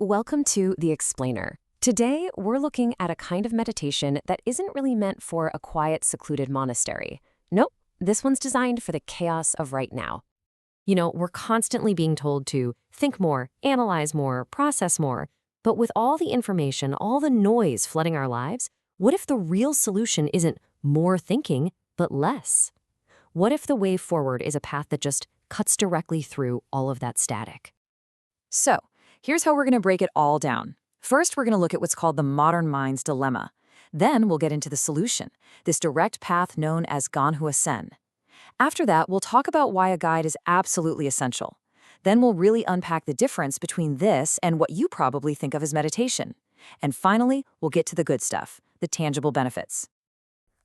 Welcome to The Explainer. Today, we're looking at a kind of meditation that isn't really meant for a quiet, secluded monastery. Nope, this one's designed for the chaos of right now. We're constantly being told to think more, analyze more, process more. But with all the information, all the noise flooding our lives, what if the real solution isn't more thinking, but less? What if the way forward is a path that just cuts directly through all of that static? So, here's how we're going to break it all down. First, we're going to look at what's called the modern mind's dilemma. Then we'll get into the solution, this direct path known as Ganhwaseon. After that, we'll talk about why a guide is absolutely essential. Then we'll really unpack the difference between this and what you probably think of as meditation. And finally, we'll get to the good stuff, the tangible benefits.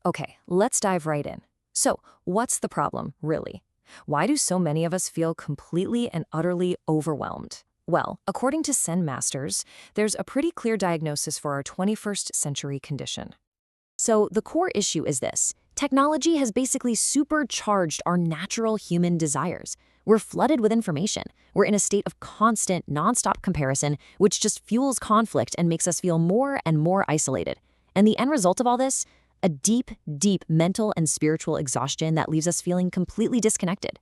Okay, let's dive right in. So, what's the problem, really? Why do so many of us feel completely and utterly overwhelmed? Well, according to Zen masters, there's a pretty clear diagnosis for our 21st century condition. So the core issue is this. Technology has basically supercharged our natural human desires. We're flooded with information. We're in a state of constant, nonstop comparison, which just fuels conflict and makes us feel more and more isolated. And the end result of all this? A deep, deep mental and spiritual exhaustion that leaves us feeling completely disconnected.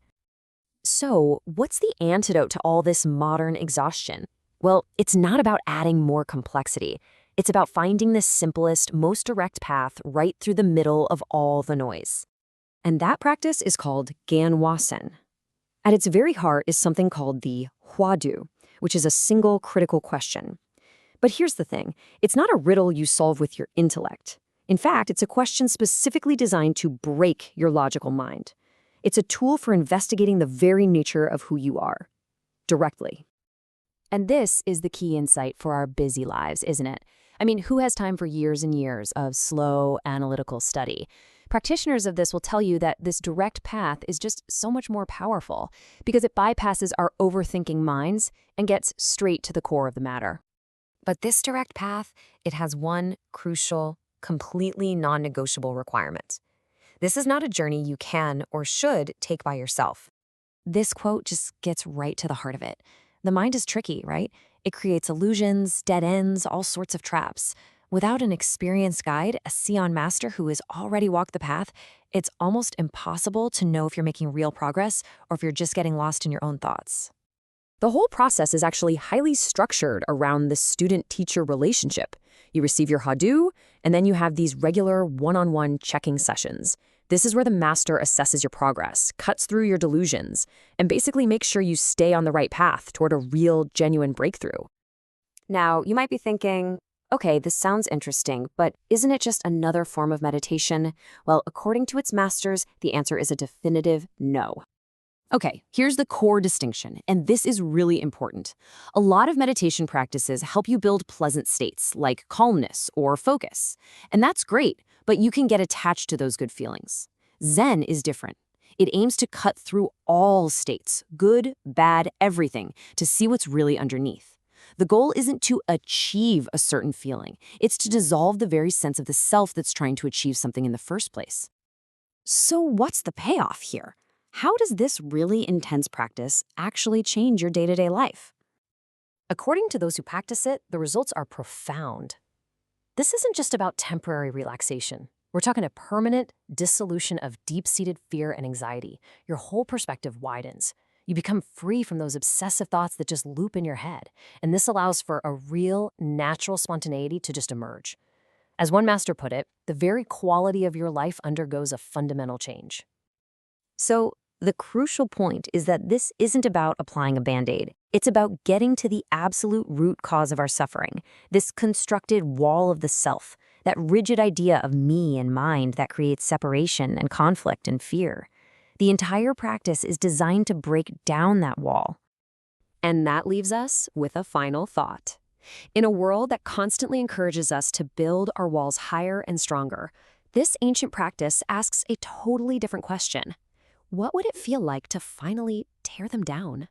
So, what's the antidote to all this modern exhaustion? Well, it's not about adding more complexity. It's about finding the simplest, most direct path right through the middle of all the noise. And that practice is called Ganhwaseon. At its very heart is something called the Hwadu, which is a single critical question. But here's the thing. It's not a riddle you solve with your intellect. In fact, it's a question specifically designed to break your logical mind. It's a tool for investigating the very nature of who you are, directly. And this is the key insight for our busy lives, isn't it? I mean, who has time for years and years of slow, analytical study? Practitioners of this will tell you that this direct path is just so much more powerful because it bypasses our overthinking minds and gets straight to the core of the matter. But this direct path, it has one crucial, completely non-negotiable requirement. This is not a journey you can or should take by yourself. This quote just gets right to the heart of it. The mind is tricky, right? It creates illusions, dead ends, all sorts of traps. Without an experienced guide, a Seon master who has already walked the path, it's almost impossible to know if you're making real progress or if you're just getting lost in your own thoughts. The whole process is actually highly structured around the student-teacher relationship. You receive your Hwadu, and then you have these regular one-on-one checking sessions. This is where the master assesses your progress, cuts through your delusions, and basically makes sure you stay on the right path toward a real, genuine breakthrough. Now, you might be thinking, okay, this sounds interesting, but isn't it just another form of meditation? Well, according to its masters, the answer is a definitive no. Okay, here's the core distinction, and this is really important. A lot of meditation practices help you build pleasant states, like calmness or focus. And that's great, but you can get attached to those good feelings. Zen is different. It aims to cut through all states, good, bad, everything, to see what's really underneath. The goal isn't to achieve a certain feeling. It's to dissolve the very sense of the self that's trying to achieve something in the first place. So what's the payoff here? How does this really intense practice actually change your day-to-day life? According to those who practice it, the results are profound. This isn't just about temporary relaxation. We're talking a permanent dissolution of deep-seated fear and anxiety. Your whole perspective widens. You become free from those obsessive thoughts that just loop in your head. And this allows for a real, natural spontaneity to just emerge. As one master put it, the very quality of your life undergoes a fundamental change. So, the crucial point is that this isn't about applying a Band-Aid. It's about getting to the absolute root cause of our suffering, this constructed wall of the self, that rigid idea of me and mind that creates separation and conflict and fear. The entire practice is designed to break down that wall. And that leaves us with a final thought. In a world that constantly encourages us to build our walls higher and stronger, this ancient practice asks a totally different question. What would it feel like to finally tear them down?